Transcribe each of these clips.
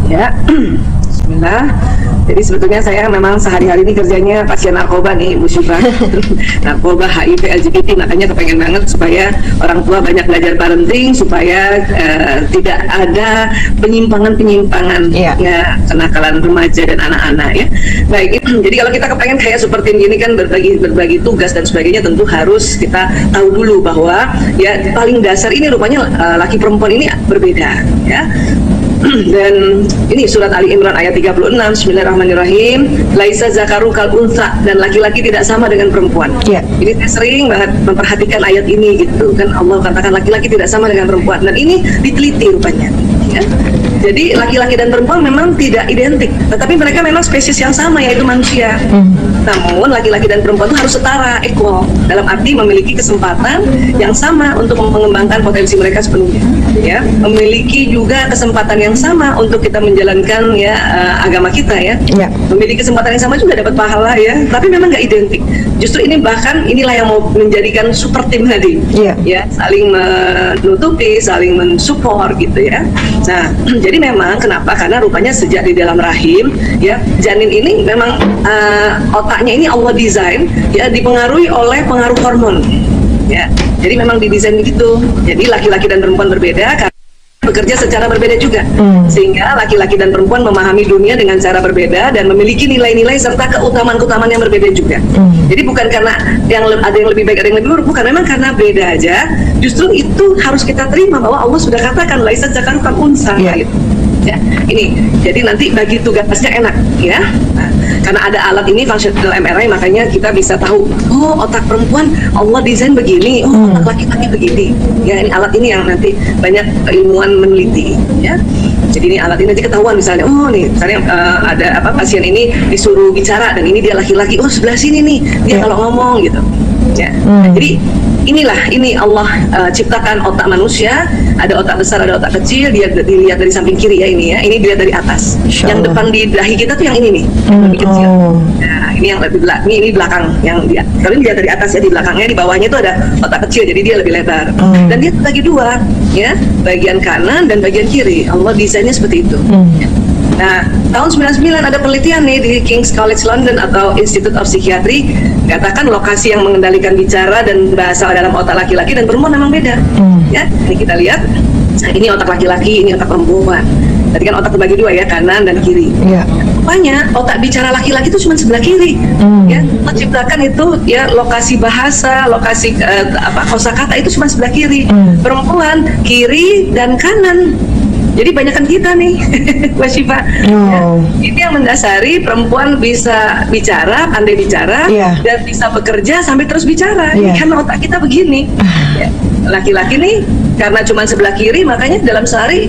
Ya, Bismillah. Jadi sebetulnya saya memang sehari-hari ini kerjanya pasien narkoba nih, Bu Syifa. Narkoba, HIV, LGBT, makanya kepengen banget supaya orang tua banyak belajar parenting, supaya tidak ada penyimpangan-penyimpangan ya, kenakalan remaja dan anak-anak ya. Baik, jadi kalau kita kepengen kayak seperti ini kan berbagi tugas dan sebagainya, tentu harus kita tahu dulu bahwa ya paling dasar ini rupanya laki perempuan ini berbeda ya. Dan ini surat Ali Imran ayat 36, Bismillahirrahmanirrahim, laisa zakaru kal unsa, dan laki-laki tidak sama dengan perempuan. Ini saya sering banget memperhatikan ayat ini gitu kan, Allah katakan laki-laki tidak sama dengan perempuan, dan ini diteliti rupanya ya. Jadi laki-laki dan perempuan memang tidak identik, tetapi mereka memang spesies yang sama, yaitu manusia. Namun laki-laki dan perempuan itu harus setara, equal, dalam arti memiliki kesempatan yang sama untuk mengembangkan potensi mereka sepenuhnya ya, memiliki juga kesempatan yang sama untuk kita menjalankan ya agama kita ya, memiliki kesempatan yang sama juga dapat pahala ya, tapi memang nggak identik. Justru ini bahkan inilah yang mau menjadikan super tim tadi ya, saling menutupi, saling mensupport gitu ya. Nah, jadi memang kenapa? Karena rupanya sejak di dalam rahim ya, janin ini memang otaknya ini Allah desain ya, dipengaruhi oleh pengaruh hormon ya. Jadi memang didesain begitu. Jadi laki-laki dan perempuan berbeda karena bekerja secara berbeda juga, sehingga laki-laki dan perempuan memahami dunia dengan cara berbeda dan memiliki nilai-nilai serta keutamaan-keutamaan yang berbeda juga. Jadi bukan karena ada yang lebih baik, ada yang lebih buruk, bukan, memang karena beda aja. Justru itu harus kita terima bahwa Allah sudah katakan laisa zakaru kal unsa gitu. Ya, ini jadi nanti bagi tugasnya enak ya. Nah, karena ada alat ini functional MRI, makanya kita bisa tahu, oh otak perempuan Allah desain begini, oh otak laki-laki begini ya. Ini alat ini yang nanti banyak ilmuwan meneliti ya. Jadi ini alat ini nanti ketahuan, misalnya oh nih misalnya ada pasien ini disuruh bicara dan ini dia laki-laki, oh sebelah sini nih dia kalau ngomong gitu ya. Jadi ini Allah ciptakan otak manusia, ada otak besar, ada otak kecil, dia dilihat dari samping kiri ya, ini dilihat dari atas. Yang depan di dahi kita tuh yang ini nih, lebih kecil. Nah, ini yang lebih belakang, ini belakang yang dia. Kalau ini dilihat dari atas ya, di belakangnya, di bawahnya tuh ada otak kecil, jadi dia lebih lebar. Dan dia terbagi dua, ya, bagian kanan dan bagian kiri. Allah desainnya seperti itu. Nah, tahun 99 ada penelitian nih di King's College London atau Institute of Psychiatry, katakan lokasi yang mengendalikan bicara dan bahasa dalam otak laki-laki dan perempuan memang beda. Ya, ini kita lihat. Nah, ini otak laki-laki, ini otak perempuan. Tadi kan otak terbagi dua ya, kanan dan kiri. Rupanya otak bicara laki-laki itu cuma sebelah kiri. Ya, menciptakan itu ya lokasi bahasa, lokasi kosakata itu cuma sebelah kiri. Perempuan kiri dan kanan. Jadi banyakan kita nih, Mbak Syifa. Ya, ini yang mendasari perempuan bisa bicara, pandai bicara, dan bisa bekerja sampai terus bicara. Karena otak kita begini. Laki-laki nih, karena cuma sebelah kiri, makanya dalam sehari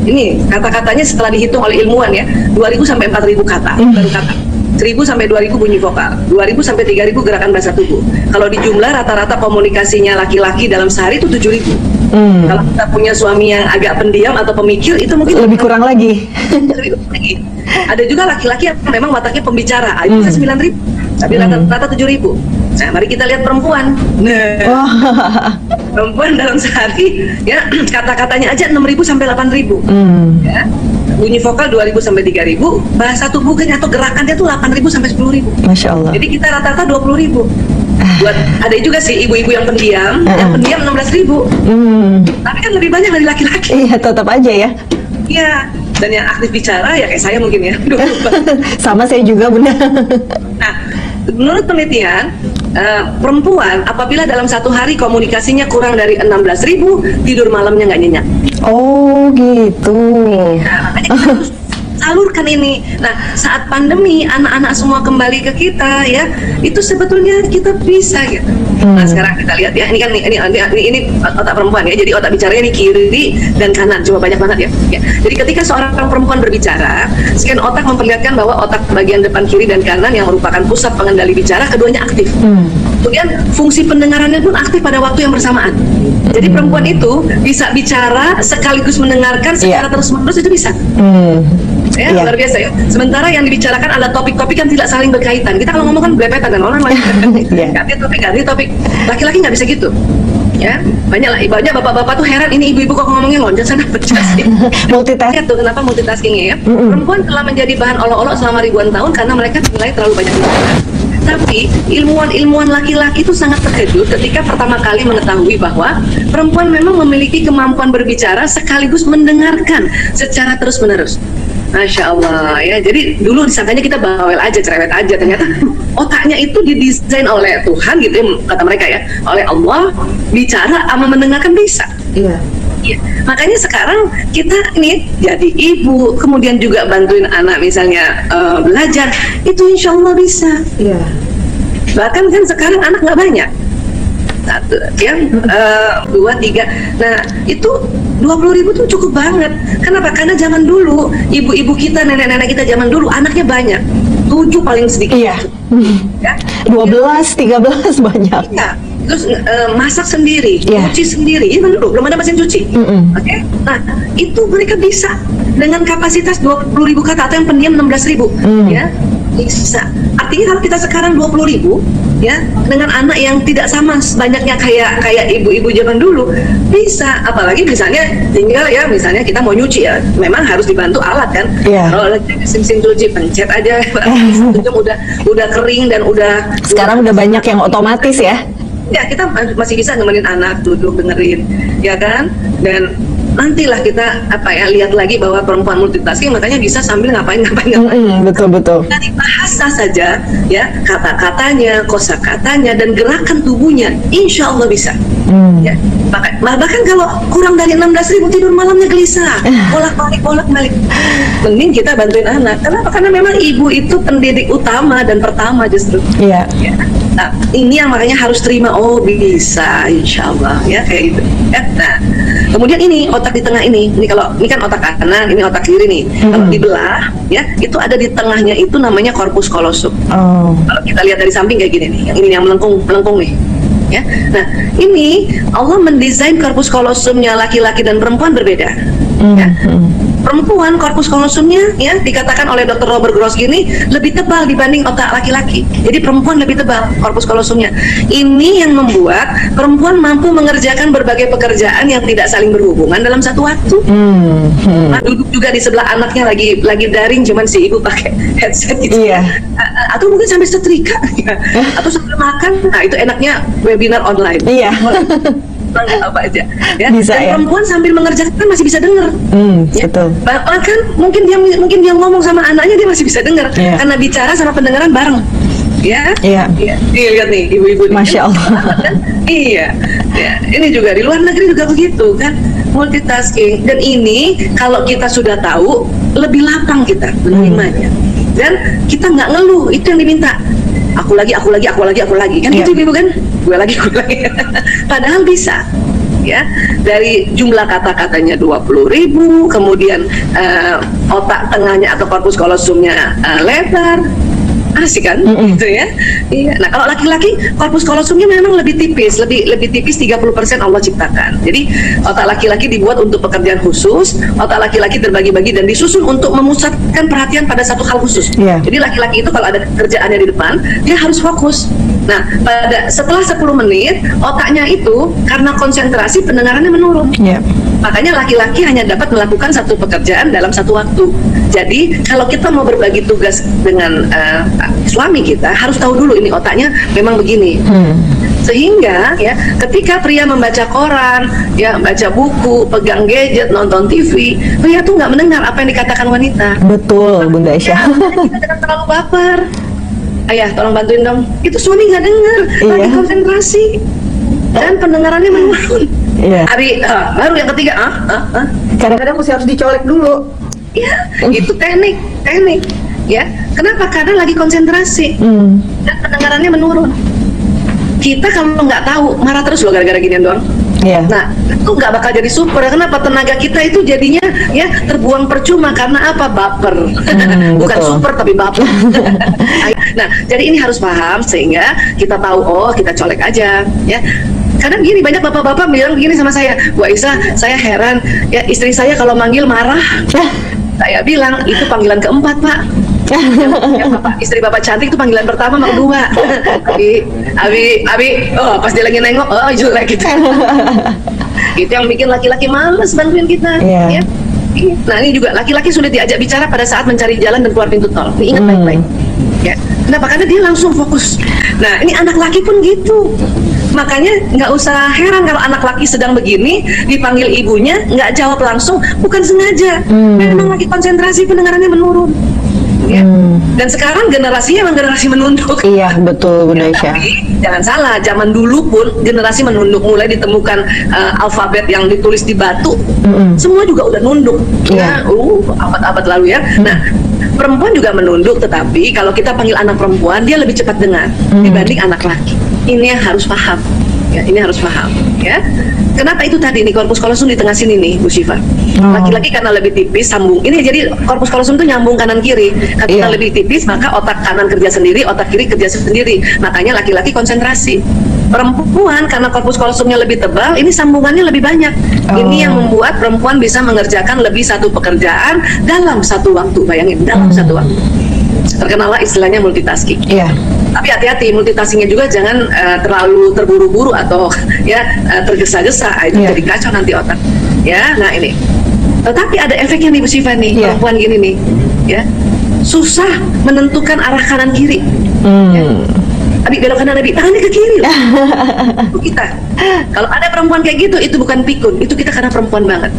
ini kata-katanya setelah dihitung oleh ilmuwan ya, 2.000 sampai 4.000 kata, baru kata. 1.000 sampai 2.000 bunyi vokal, 2.000 sampai 3.000 gerakan bahasa tubuh. Kalau dijumlah rata-rata komunikasinya laki-laki dalam sehari itu 7.000. Kalau kita punya suami yang agak pendiam atau pemikir, itu mungkin lebih kurang lagi. Ada juga laki-laki yang memang wataknya pembicara, itu bisa 9.000, tapi rata-rata 7.000. Nah, mari kita lihat perempuan. Perempuan dalam sehari ya kata-katanya aja 6.000 sampai 8.000. Ya. Bunyi vokal 2.000 sampai 3.000, bahasa tubuhnya atau gerakannya tuh 8.000 sampai 10.000. Masya Allah. Jadi kita rata-rata 20.000. Buat ada juga sih ibu-ibu yang pendiam, yang pendiam 16.000. Tapi kan lebih banyak dari laki-laki. Iya, tetap aja ya. Iya. Dan yang aktif bicara ya kayak saya mungkin ya. Sama saya juga, Bunda. Nah, menurut penelitian, perempuan apabila dalam satu hari komunikasinya kurang dari 16.000, tidur malamnya nggak nyenyak. Oh gitu. Nah, makanya kita harus salurkan ini. Nah, saat pandemi anak-anak semua kembali ke kita ya, itu sebetulnya kita bisa gitu. Nah, sekarang kita lihat ya, ini kan ini otak perempuan ya. Jadi otak bicaranya di kiri dan kanan, cuma banyak banget ya. Jadi ketika seorang perempuan berbicara, scan otak memperlihatkan bahwa otak bagian depan kiri dan kanan yang merupakan pusat pengendali bicara, keduanya aktif. Kemudian fungsi pendengarannya pun aktif pada waktu yang bersamaan. Jadi perempuan itu bisa bicara sekaligus mendengarkan secara terus-menerus, itu bisa. Ya, luar biasa ya. Sementara yang dibicarakan ada topik-topik yang tidak saling berkaitan. Kita kalau ngomong kan belepetan dan orang lain ganti topik. Laki-laki nggak bisa gitu. Ya, banyak lah. Banyak bapak-bapak tuh heran, ini ibu-ibu kok ngomongnya loncat sana pecah sih. Multitask. Lihat tuh kenapa multitaskingnya ya. Perempuan telah menjadi bahan olok-olok selama ribuan tahun karena mereka dinilai terlalu banyak bicara. Tapi ilmuwan-ilmuwan laki-laki itu sangat terkejut ketika pertama kali mengetahui bahwa perempuan memang memiliki kemampuan berbicara sekaligus mendengarkan secara terus-menerus. Masya Allah ya, jadi dulu disangkanya kita bawel aja, cerewet aja, ternyata otaknya itu didesain oleh Tuhan gitu ya, kata mereka ya, oleh Allah, bicara sama mendengarkan bisa. Iya. Ya, makanya sekarang kita ini jadi ibu, kemudian juga bantuin anak misalnya belajar, itu insya Allah bisa. Iya. Bahkan kan sekarang anak nggak banyak, satu, ya, 2, 3. Nah itu 20.000 tuh cukup banget. Kenapa? Karena zaman dulu ibu-ibu kita, nenek-nenek kita zaman dulu anaknya banyak, 7 paling sedikit. Iya. Ya. 12, 13 banyak. Iya. Terus masak sendiri, Yeah. cuci sendiri, ya dulu belum ada mesin cuci. Oke, nah itu mereka bisa dengan kapasitas 20.000 kata atau yang pendiam 16.000, ya bisa. Artinya kalau kita sekarang 20.000, ya dengan anak yang tidak sama banyaknya kayak ibu-ibu zaman dulu bisa. Apalagi misalnya tinggal ya, misalnya kita mau nyuci ya, memang harus dibantu alat kan. Yeah. Kalau mesin cuci pencet aja, udah kering dan udah. Sekarang udah banyak yang otomatis ya. Ya kita masih bisa nemenin anak duduk dengerin, ya kan? Dan nantilah kita lihat lagi bahwa perempuan multitasking makanya bisa sambil ngapain. Betul. Dari bahasa saja ya, kata-katanya, kosakatanya dan gerakan tubuhnya insya Allah bisa. Ya, bahkan kalau kurang dari 16.000 tidur malamnya gelisah, bolak-balik. Mending kita bantuin anak. Kenapa? Karena memang ibu itu pendidik utama dan pertama justru. Iya. Ya. Nah, ini yang makanya harus terima, oh bisa insya Allah ya kayak gitu ya. Nah, kemudian ini otak di tengah ini kalau ini kan otak kanan, ini otak kiri nih. Kalau dibelah ya, itu ada di tengahnya, itu namanya corpus callosum. Kalau kita lihat dari samping kayak gini nih, yang ini yang melengkung nih ya. Nah, ini Allah mendesain corpus callosumnya laki-laki dan perempuan berbeda. Ya. Perempuan corpus callosumnya ya dikatakan oleh Dr. Robert Gross gini lebih tebal dibanding otak laki-laki. Jadi perempuan lebih tebal corpus callosumnya. Ini yang membuat perempuan mampu mengerjakan berbagai pekerjaan yang tidak saling berhubungan dalam satu waktu. Nah, duduk juga di sebelah anaknya lagi daring, cuman si ibu pakai headset gitu. Iya. Atau mungkin sambil setrika ya. Atau sambil makan. Nah, itu enaknya webinar online. Iya. Apa aja ya. Bisa, dan ya? perempuan sambil mengerjakan masih bisa dengar. Ya. Betul. Bahkan mungkin dia ngomong sama anaknya, dia masih bisa dengar. Yeah. Karena bicara sama pendengaran bareng. Ya. Iya. Iya. Lihat nih ibu-ibu. Masya Allah. Iya. Ya. Ini juga di luar negeri juga begitu kan, multitasking. Dan ini kalau kita sudah tahu, lebih lapang kita menerimanya. Dan kita nggak ngeluh, itu yang diminta. Aku lagi kan. Yeah. Gitu ibu kan, gue lagi padahal bisa ya. Dari jumlah kata-katanya 20.000, kemudian otak tengahnya atau corpus callosumnya lebar, asik kan gitu ya. Iya. Nah, kalau laki-laki corpus callosumnya memang lebih tipis 30% Allah ciptakan. Jadi otak laki-laki dibuat untuk pekerjaan khusus, otak laki-laki terbagi-bagi dan disusun untuk memusatkan perhatian pada satu hal khusus. Yeah. Jadi laki-laki itu kalau ada kerjaannya di depan, dia harus fokus. Nah, setelah 10 menit otaknya itu karena konsentrasi pendengarannya menurun. Iya. Makanya laki-laki hanya dapat melakukan satu pekerjaan dalam satu waktu. Jadi kalau kita mau berbagi tugas dengan suami kita, harus tahu dulu ini otaknya memang begini. Sehingga ya ketika pria membaca koran, ya baca buku, pegang gadget, nonton TV, pria tuh nggak mendengar apa yang dikatakan wanita. Betul, Bunda Aisyah. Kita jangan terlalu baper. Ayah, tolong bantuin dong. Itu suami nggak dengar, lagi konsentrasi dan pendengarannya menurun. Iya. Baru yang ketiga, kadang-kadang mesti harus dicolek dulu. Ya, itu teknik. Ya, kenapa? Karena lagi konsentrasi dan pendengarannya menurun. Kita kalau nggak tahu marah terus loh gara-gara ginian doang. Iya. Nah, itu nggak bakal jadi super. Kenapa? Tenaga kita itu jadinya ya terbuang percuma karena apa? Baper. Bukan betul. super tapi baper. Nah, jadi ini harus paham sehingga kita tahu, oh kita colek aja ya. Karena gini, banyak bapak-bapak bilang begini sama saya, Bu Aisyah, saya heran ya, istri saya kalau manggil marah. Saya bilang itu panggilan keempat, Pak. Yang istri bapak cantik itu panggilan pertama sama kedua. Abi, oh pas dia lagi nengok, oh jelek gitu. Itu yang bikin laki-laki males bantuin kita. Ya. Nah ini juga laki-laki sulit diajak bicara pada saat mencari jalan dan keluar pintu tol. Ini ingat baik-baik. Ya. Kenapa? Karena dia langsung fokus. Nah ini anak laki pun gitu. Makanya nggak usah heran kalau anak laki sedang begini dipanggil ibunya nggak jawab langsung, bukan sengaja. Memang lagi konsentrasi, pendengarannya menurun. Ya. Dan sekarang generasinya memang generasi menunduk. Iya betul Bunda Aisyah. Tapi jangan salah, zaman dulu pun generasi menunduk, mulai ditemukan alfabet yang ditulis di batu, semua juga udah nunduk. Ya, abad-abad lalu ya. Nah, perempuan juga menunduk, tetapi kalau kita panggil anak perempuan dia lebih cepat dengar dibanding anak laki. Ini yang harus paham. Ya, ini harus paham. Ya. Kenapa itu tadi nih korpus kolosum di tengah sini nih Bu Syifa? Laki-laki karena lebih tipis sambung. Ini jadi korpus kolosum itu nyambung kanan kiri. Karena lebih tipis maka otak kanan kerja sendiri, otak kiri kerja sendiri. Makanya laki-laki konsentrasi. Perempuan karena korpus kolosumnya lebih tebal, ini sambungannya lebih banyak. Ini yang membuat perempuan bisa mengerjakan lebih satu pekerjaan dalam satu waktu. Bayangin, dalam satu waktu. Terkenallah istilahnya multitasking. Tapi hati-hati, multitaskingnya juga jangan terlalu terburu-buru atau ya tergesa-gesa, itu jadi kacau nanti otak. Ya, nah ini. Tetapi ada efeknya nih Bu Syifa nih, perempuan gini nih, ya susah menentukan arah kanan kiri. Abi belok kanan, Abi tangannya ke kiri loh. Itu kita. Kalau ada perempuan kayak gitu, itu bukan pikun, itu kita karena perempuan banget.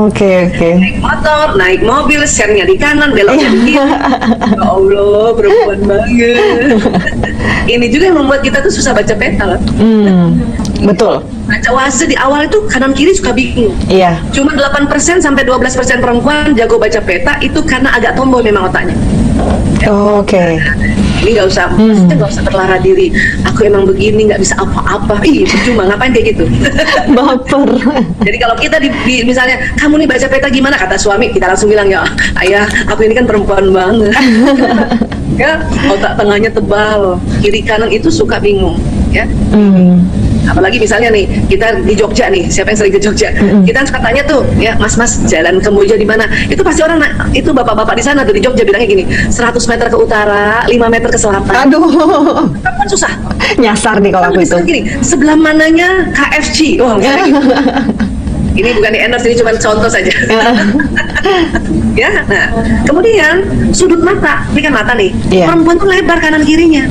Oke. Naik motor, naik mobil, share-nya di kanan, beloknya di kiri. Ya Allah, perempuan banget. Ini juga yang membuat kita tuh susah baca peta. Betul. Baca wase di awal itu kanan kiri suka bingung. Cuma 8% sampai 12% perempuan jago baca peta itu karena agak tomboy memang otaknya. Oke. Ini nggak usah, nggak usah terlara diri. Aku emang begini, nggak bisa apa-apa. Ih, cuma ngapain kayak gitu? Baper. Jadi kalau kita misalnya, kamu nih baca peta gimana? Kata suami, kita langsung bilang ya, ayah, aku ini kan perempuan banget. Ya, otak tengahnya tebal, kiri kanan itu suka bingung. Ya. Apalagi misalnya nih kita di Jogja nih, siapa yang sering ke Jogja? Kita suka tanya tuh, ya Mas jalan ke Moja di mana? Itu pasti orang itu bapak-bapak di sana tuh di Jogja bilangnya gini, 100 meter ke utara, 5 meter ke selatan. Aduh, kan susah. Nyasar nih kalau aku itu. Gini, sebelah mananya KFC? Oh, gitu. Ini bukan di endorse, ini cuma contoh saja. Ya, nah kemudian sudut mata, ini kan mata nih, perempuan tuh lebar kanan kirinya,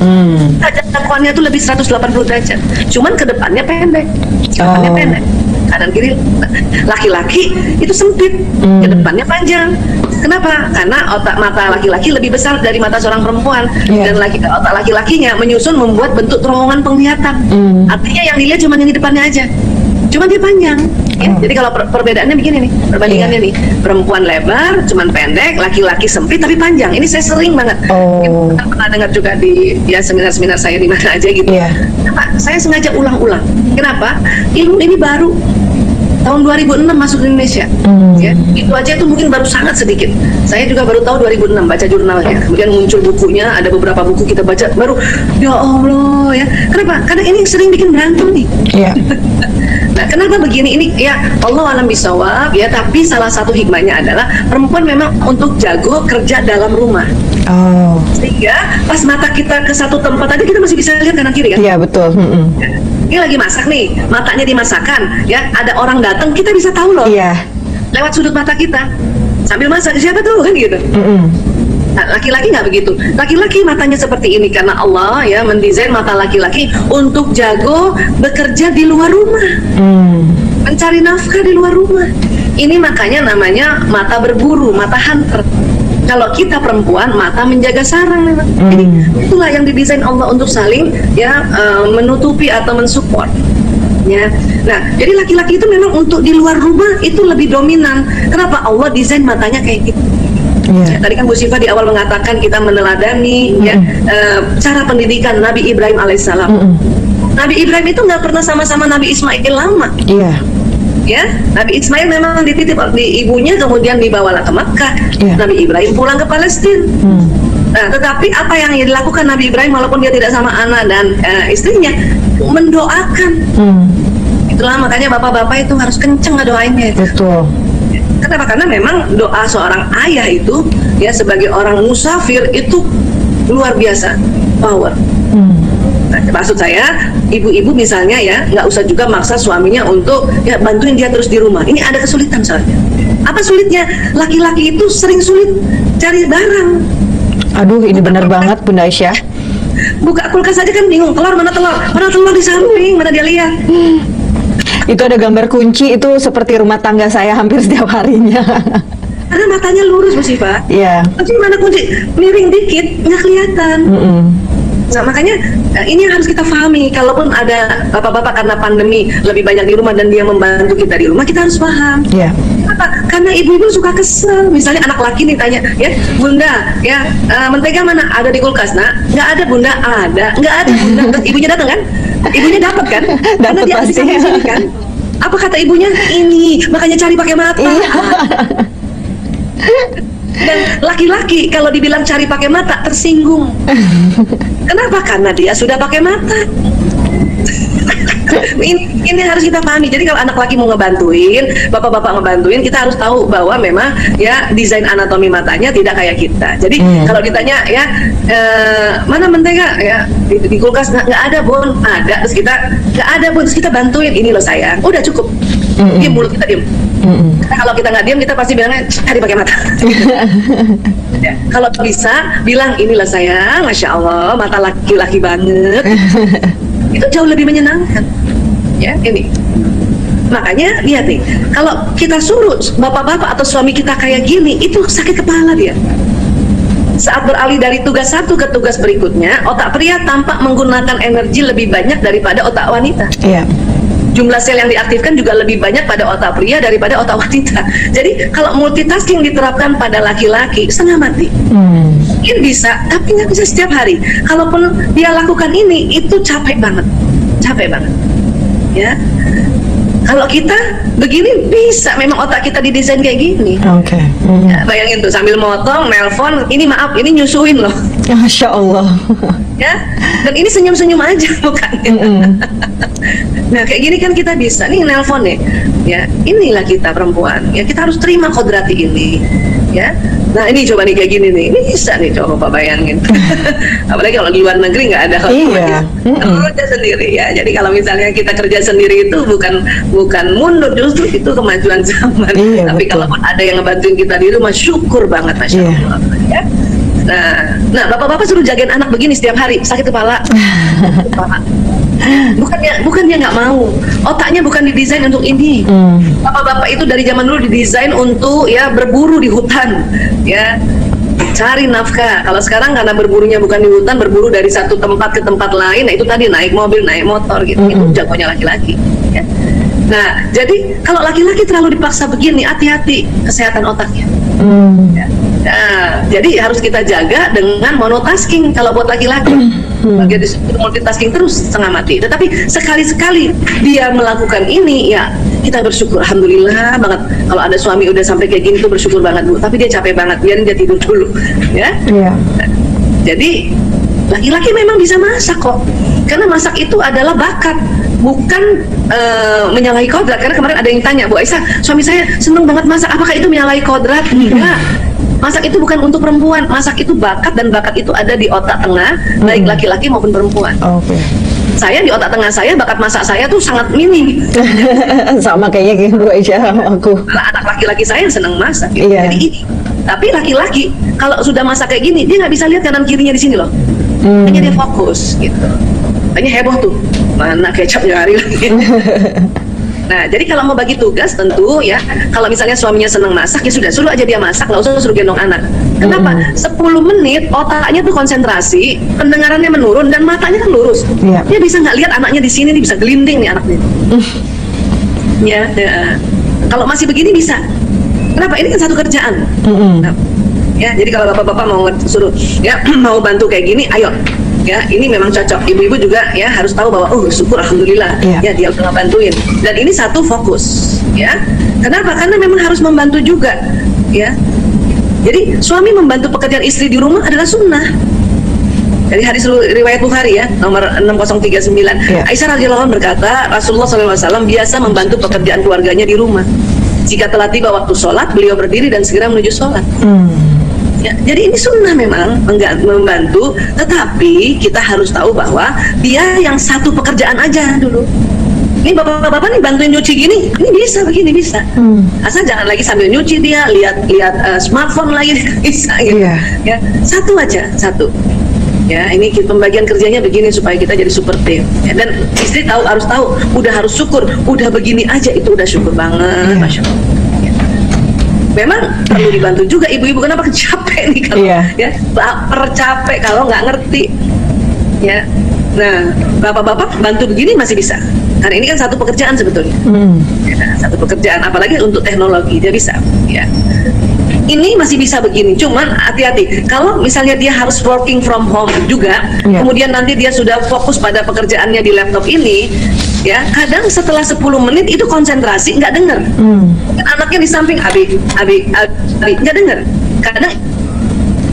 jangkauannya tuh lebih 180 derajat, cuman ke depannya pendek, kanan kiri. Laki-laki itu sempit, ke depannya panjang. Kenapa? Karena otak mata laki-laki lebih besar dari mata seorang perempuan, dan otak laki-lakinya menyusun membuat bentuk terowongan penglihatan. Artinya yang dilihat cuma yang di depannya aja, cuma dia panjang. Ya, jadi kalau perbedaannya begini nih, perbandingannya nih, perempuan lebar, cuman pendek, laki-laki sempit tapi panjang. Ini saya sering banget. Kita pernah dengar juga di seminar-seminar saya di mana aja gitu. Kenapa? Saya sengaja ulang-ulang. Kenapa? Ilmu ini baru tahun 2006 masuk ke Indonesia. Ya, itu aja itu mungkin baru sangat sedikit. Saya juga baru tahu 2006 baca jurnalnya. Kemudian muncul bukunya, ada beberapa buku kita baca baru. Ya Allah ya. Kenapa? Karena ini sering bikin berantem nih. Nah, kenapa begini? Ini ya Allah alam bisawab ya, tapi salah satu hikmahnya adalah perempuan memang untuk jago kerja dalam rumah. Sehingga pas mata kita ke satu tempat aja kita masih bisa lihat kanan kiri kan? Iya betul. Ini lagi masak nih, matanya dimasakkan, ya ada orang datang kita bisa tahu loh. Lewat sudut mata kita sambil masak, siapa tuh kan gitu. Nah, laki-laki nggak begitu. Laki-laki matanya seperti ini karena Allah ya mendesain mata laki-laki untuk jago bekerja di luar rumah, mencari nafkah di luar rumah. Ini makanya namanya mata berburu, mata hunter. Kalau kita perempuan, mata menjaga sarang memang. Jadi itulah yang didesain Allah untuk saling ya menutupi atau mensupport. Ya. Nah, jadi laki-laki itu memang untuk di luar rumah itu lebih dominan. Kenapa? Allah desain matanya kayak gitu. Ya, tadi kan Bu Syifa di awal mengatakan kita meneladani ya cara pendidikan Nabi Ibrahim alaihissalam. Nabi Ibrahim itu nggak pernah sama-sama Nabi Ismail lama. Ya, Nabi Ismail memang dititip di ibunya, kemudian dibawalah ke Makkah. Nabi Ibrahim pulang ke Palestina. Nah, tetapi apa yang dilakukan Nabi Ibrahim walaupun dia tidak sama anak dan istrinya, mendoakan. Itulah makanya bapak-bapak itu harus kenceng ngedoainnya. Betul. Kenapa? Karena memang doa seorang ayah itu ya sebagai orang musafir itu luar biasa power. Nah, maksud saya ibu-ibu misalnya ya nggak usah juga maksa suaminya untuk ya bantuin dia terus di rumah. Ini ada kesulitan soalnya. Apa sulitnya? Laki-laki itu sering sulit cari barang. Aduh, ini benar banget Bunda Aisyah. Buka kulkas aja kan bingung, mana telur di samping, mana dia lihat. Itu ada gambar kunci, itu seperti rumah tangga saya hampir setiap harinya. Karena matanya lurus Bu Syifa. Iya. Kunci mana kunci? Miring dikit nggak kelihatan. Nah, makanya ini yang harus kita pahami. Kalaupun ada bapak-bapak karena pandemi lebih banyak di rumah dan dia membantu kita di rumah, kita harus paham. Iya. Kenapa? Karena ibu-ibu suka kesel. Misalnya anak laki nih tanya, ya Bunda, ya mentega mana? Ada di kulkas, Nak? Nggak ada Bunda, ada. Nggak ada Bunda. Terus ibunya datang kan? Ibunya dapat kan? Karena dia Dapat bisa pasti. di sini kan? Apa kata ibunya? Ini, makanya cari pakai mata. Iya. Dan laki-laki kalau dibilang cari pakai mata tersinggung. Kenapa? Karena dia sudah pakai mata. ini harus kita pahami. Jadi kalau anak laki mau ngebantuin, bapak-bapak ngebantuin, kita harus tahu bahwa memang ya desain anatomi matanya tidak kayak kita. Jadi kalau ditanya ya mana mentega ya di kulkas nggak ada Bun, ada. Terus kita nggak ada Bun, terus kita bantuin. Ini loh sayang, udah cukup. Diam, mulut kita diam. Karena kalau kita nggak diam, kita pasti bilangnya cari pakai mata. Ya, kalau bisa bilang inilah sayang, masya Allah, mata laki-laki banget. Itu jauh lebih menyenangkan. Ya, ini. Makanya lihat nih, kalau kita suruh bapak-bapak atau suami kita kayak gini, itu sakit kepala dia. Saat beralih dari tugas satu ke tugas berikutnya, otak pria tampak menggunakan energi lebih banyak daripada otak wanita. Iya. Jumlah sel yang diaktifkan juga lebih banyak pada otak pria daripada otak wanita. Jadi kalau multitasking diterapkan pada laki-laki, setengah mati. Mungkin bisa, tapi nggak bisa setiap hari. Kalaupun dia lakukan ini, itu capek banget. Ya. Kalau kita begini bisa, memang otak kita didesain kayak gini. Oke. Ya, bayangin tuh sambil motong, nelpon, ini maaf, ini nyusuin loh. Masya Allah. Ya, dan ini senyum-senyum aja bukannya. Nah kayak gini kan kita bisa nih nelpon nih, ya inilah kita perempuan, ya kita harus terima kodrati ini, ya. Nah ini coba nih kayak gini nih, ini bisa nih coba bayangin. Apalagi kalau di luar negeri nggak ada Iya. kerja sendiri ya. Jadi kalau misalnya kita kerja sendiri itu bukan mundur, justru itu kemajuan zaman. Iya, tapi betul. kalaupun ada yang ngebantuin kita di rumah, syukur banget masya Allah. Ya. Nah bapak-bapak suruh jagain anak begini setiap hari, sakit kepala. Bukannya nggak mau, otaknya bukan didesain untuk ini. Bapak-bapak itu dari zaman dulu didesain untuk ya berburu di hutan, ya cari nafkah. Kalau sekarang karena berburunya bukan di hutan, berburu dari satu tempat ke tempat lain, nah itu tadi naik mobil, naik motor gitu. Itu jagonya laki-laki. Ya. Nah, jadi kalau laki-laki terlalu dipaksa begini, hati-hati kesehatan otaknya. Ya. Nah, jadi harus kita jaga dengan monotasking kalau buat laki-laki. Bagian disebut multitasking terus setengah mati. Tetapi sekali-sekali dia melakukan ini, ya kita bersyukur, alhamdulillah banget. Kalau ada suami udah sampai kayak gini tuh bersyukur banget Bu. Tapi dia capek banget, biarin dia tidur dulu, ya. Iya. Nah, jadi laki-laki memang bisa masak kok, karena masak itu adalah bakat, bukan menyalahi kodrat. Karena kemarin ada yang tanya, Bu Aisyah, suami saya seneng banget masak, apakah itu menyalahi kodrat? Enggak. Masak itu bukan untuk perempuan, masak itu bakat, dan bakat itu ada di otak tengah, baik laki-laki maupun perempuan. Oke. Saya di otak tengah saya, bakat masak saya tuh sangat minim. Sama kayaknya Bu Aisyah sama aku. Malah anak laki-laki saya yang senang masak gitu. Iya. Jadi ini. Tapi laki-laki kalau sudah masak kayak gini, dia nggak bisa lihat kanan kirinya di sini loh. Hanya dia fokus gitu. Hanya heboh tuh, mana kecap nyari lagi. Nah, jadi kalau mau bagi tugas tentu ya, kalau misalnya suaminya senang masak, ya sudah, suruh aja dia masak, nggak usah suruh gendong anak. Kenapa? 10 menit otaknya tuh konsentrasi, pendengarannya menurun, dan matanya kan lurus. Iya. Dia bisa nggak lihat anaknya di sini, nih bisa gelinding nih anaknya. Ya, kalau masih begini bisa. Kenapa? Ini kan satu kerjaan. Nah, ya, jadi kalau bapak-bapak mau suruh, ya mau bantu kayak gini, ayo. Ya, ini memang cocok. Ibu-ibu juga ya harus tahu bahwa syukur alhamdulillah ya dia udah ngebantuin. Dan ini satu fokus, ya. Kenapa? Karena memang harus membantu juga, ya. Jadi suami membantu pekerjaan istri di rumah adalah sunnah. Dari hadis riwayat Bukhari ya, nomor 6039. Aisyah radhiyallahu anha berkata, Rasulullah SAW biasa membantu pekerjaan keluarganya di rumah. Jika telah tiba waktu sholat, beliau berdiri dan segera menuju sholat. Ya, jadi ini sunnah memang membantu, tetapi kita harus tahu bahwa dia yang satu pekerjaan aja dulu. Ini bapak-bapak nih bantuin nyuci gini, ini bisa begini bisa. Asal jangan lagi sambil nyuci dia lihat smartphone lagi bisa gitu. Ya, satu aja, satu. Ya, ini pembagian kerjanya begini supaya kita jadi super team. Ya, dan istri harus tahu, harus syukur, udah begini aja itu udah syukur banget, Masya Allah. Memang perlu dibantu juga ibu-ibu, kenapa capek nih kalau ya baper, capek kalau nggak ngerti ya. Nah, bapak-bapak bantu begini masih bisa, karena ini kan satu pekerjaan sebetulnya. Ya, satu pekerjaan, apalagi untuk teknologi dia bisa ya. Ini masih bisa begini, cuman hati-hati kalau misalnya dia harus working from home juga, kemudian nanti dia sudah fokus pada pekerjaannya di laptop ini, ya kadang setelah 10 menit itu konsentrasi nggak dengar. Anaknya di samping abi nggak dengar. Kadang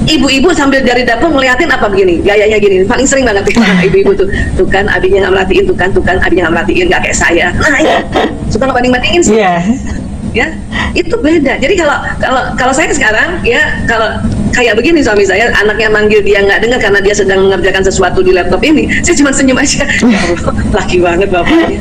ibu-ibu sambil dari dapur ngeliatin apa begini, gayanya gini, paling sering banget ibu-ibu tuh kan abinya nggak merhatiin, tuh kan abinya nggak merhatiin, nggak kayak saya. Nah itu suka ngebanding-bandingin sih. Ya itu beda. Jadi kalau saya sekarang ya, kalau kayak begini suami saya, anaknya manggil dia nggak dengar karena dia sedang mengerjakan sesuatu di laptop ini, saya cuma senyum aja. Ya Allah, laki banget bapaknya.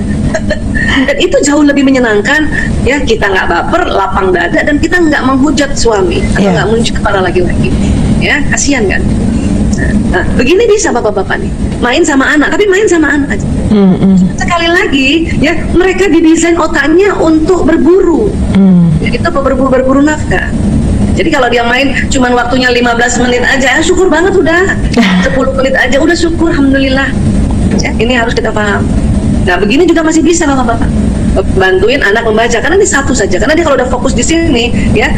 Dan itu jauh lebih menyenangkan ya, kita nggak baper, lapang dada, dan kita nggak menghujat suami atau nggak muncul kepala laki-laki. Ya kasihan kan. Nah, begini bisa bapak-bapak nih, main sama anak, tapi main sama anak aja. Sekali lagi ya, mereka didesain otaknya untuk berburu. Ya, itu berburu nafkah. Jadi kalau dia main cuman waktunya 15 menit aja, syukur banget udah. 10 menit aja udah syukur, alhamdulillah. Ya, ini harus kita paham. Nah, begini juga masih bisa bapak-bapak, bantuin anak membaca, karena ini satu saja, karena dia kalau udah fokus di sini ya,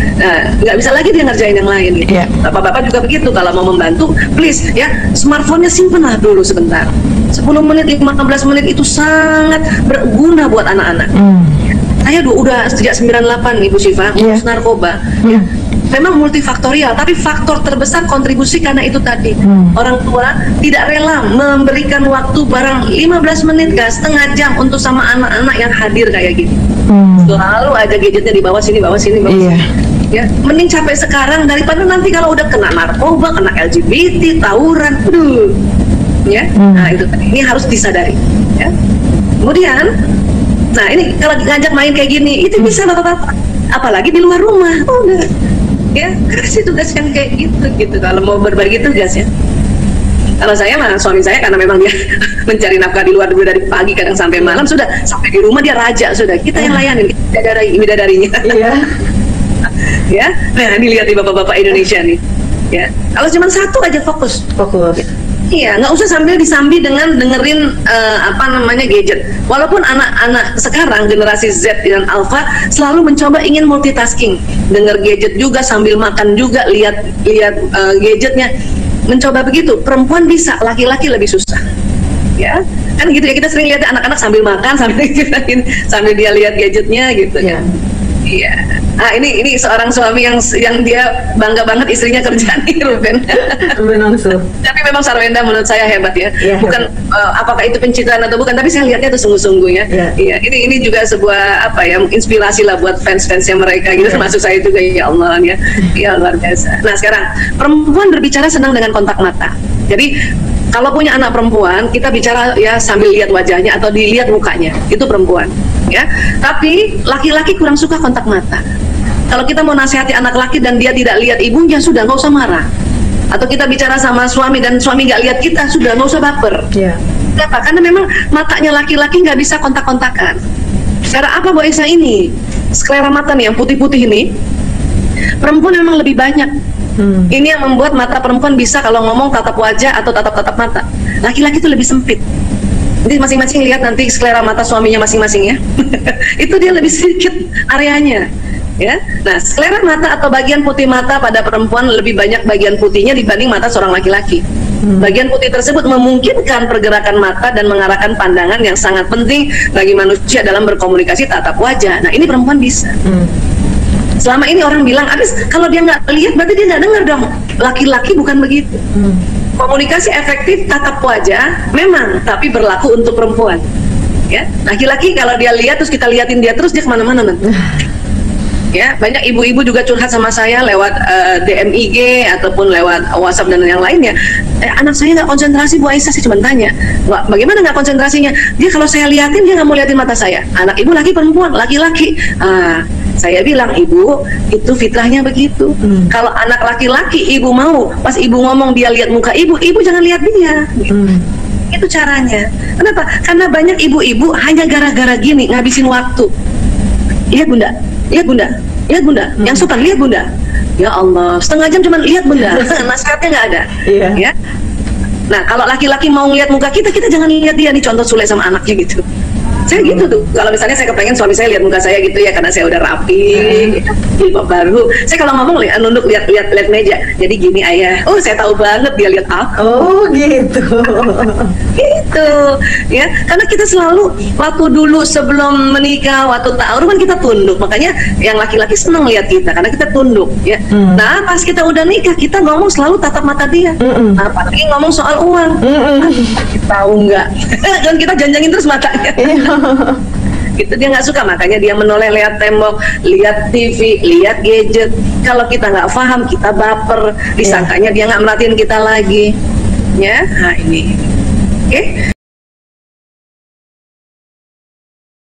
nggak bisa lagi dia ngerjain yang lain gitu. Bapak-bapak juga begitu, kalau mau membantu please ya, smartphone-nya simpenlah dulu sebentar, 10 menit 15 menit itu sangat berguna buat anak-anak. Saya udah sejak 98 Ibu Syifa ngurus narkoba. Memang multifaktorial, tapi faktor terbesar kontribusi karena itu tadi, orang tua tidak rela memberikan waktu barang 15 menit setengah jam untuk sama anak-anak yang hadir kayak gitu. Selalu aja gadgetnya di bawah sini. Ya, mending capek sekarang daripada nanti kalau udah kena narkoba, kena LGBT, tawuran. Ya, nah itu tadi, ini harus disadari ya. Kemudian nah ini kalau ngajak main kayak gini, itu bisa bapak-bapak, apalagi di luar rumah. Udah ya, kasih tugas yang kayak gitu kalau mau berbagi tugas ya. Kalau saya mah suami saya, karena memang dia mencari nafkah di luar dulu dari pagi kadang sampai malam, sudah sampai di rumah dia raja, sudah kita yang layanin, bidadarinya. Ya, nah dilihat di bapak-bapak Indonesia nih ya, kalau cuma satu aja fokus. Iya, nggak usah sambil disambi dengan dengerin gadget. Walaupun anak-anak sekarang generasi Z dan Alpha selalu mencoba ingin multitasking, denger gadget juga sambil makan juga, lihat gadgetnya, mencoba begitu. Perempuan bisa, laki-laki lebih susah. Ya, kan gitu ya, kita sering lihat anak-anak sambil makan sambil dia lihat gadgetnya gitu ya. Iya. Ah, ini seorang suami yang dia bangga banget istrinya kerja nih, Ruben. Tapi memang Sarwenda menurut saya hebat ya. Bukan apakah itu pencitraan atau bukan, tapi saya lihatnya itu sungguh-sungguh ya. Iya. Ini juga sebuah inspirasi lah buat fans-fansnya mereka gitu, termasuk saya juga, ya Allah ya. Ya luar biasa. Nah, sekarang perempuan berbicara senang dengan kontak mata. Jadi kalau punya anak perempuan, kita bicara ya sambil lihat wajahnya atau dilihat mukanya, itu perempuan ya. Tapi laki-laki kurang suka kontak mata. Kalau kita mau nasihati anak laki dan dia tidak lihat ibunya, sudah nggak usah marah. Atau kita bicara sama suami dan suami nggak lihat kita, sudah nggak usah baper. Kenapa? Karena memang matanya laki-laki nggak bisa kontak-kontakan. Cara apa Bu Esa ini? Sklera mata nih yang putih-putih ini, perempuan memang lebih banyak. Ini yang membuat mata perempuan bisa kalau ngomong tatap wajah atau tatap mata. Laki-laki itu lebih sempit. Jadi masing-masing lihat nanti sklera mata suaminya masing-masing ya. Itu dia lebih sedikit areanya. Ya, nah sklera mata atau bagian putih mata pada perempuan lebih banyak bagian putihnya dibanding mata seorang laki-laki. Bagian putih tersebut memungkinkan pergerakan mata dan mengarahkan pandangan yang sangat penting bagi manusia dalam berkomunikasi tatap wajah. Nah ini perempuan bisa. Selama ini orang bilang, abis kalau dia nggak lihat berarti dia nggak dengar dong. Laki-laki bukan begitu. Komunikasi efektif tatap wajah memang, tapi berlaku untuk perempuan. Ya, laki-laki kalau dia lihat terus kita lihatin dia terus, dia kemana-mana nanti. Ya, banyak ibu-ibu juga curhat sama saya lewat DM IG ataupun lewat WhatsApp dan yang lainnya. Anak saya nggak konsentrasi, Bu Aisyah. Saya cuma tanya, bagaimana nggak konsentrasinya? Dia kalau saya liatin, dia nggak mau liatin mata saya. Anak ibu laki perempuan, laki-laki. Saya bilang, ibu, itu fitrahnya begitu. Kalau anak laki-laki, ibu mau, pas ibu ngomong dia lihat muka ibu jangan lihat dia. Itu caranya. Kenapa? Karena banyak ibu-ibu hanya gara-gara gini ngabisin waktu. Lihat bunda, lihat bunda, lihat bunda. Yang sopan, lihat bunda. Ya Allah, setengah jam cuma lihat bunda. Nasihatnya nggak ada. Ya. Nah, kalau laki-laki mau ngeliat muka kita jangan lihat dia. Nih contoh Sule sama anaknya gitu. Saya gitu tuh, kalau misalnya saya kepengen suami saya lihat muka saya gitu ya, karena saya udah rapi, jilbab baru. Saya kalau ngomong nunduk lihat meja. Jadi gini ayah, oh saya tahu banget dia lihat aku. Oh gitu. Gitu ya, karena kita selalu waktu dulu sebelum menikah, waktu ta'aruf kan kita tunduk. Makanya yang laki-laki senang lihat kita karena kita tunduk ya. Nah pas kita udah nikah, kita ngomong selalu tatap mata dia. Apalagi ngomong soal uang. Tahu nggak? Dan kita janjangin terus matanya. Gitu, dia nggak suka, makanya dia menoleh lihat tembok, lihat TV, lihat gadget. Kalau kita nggak paham, kita baper, disangkanya dia nggak merhatiin kita lagi. Ya, nah ini, oke.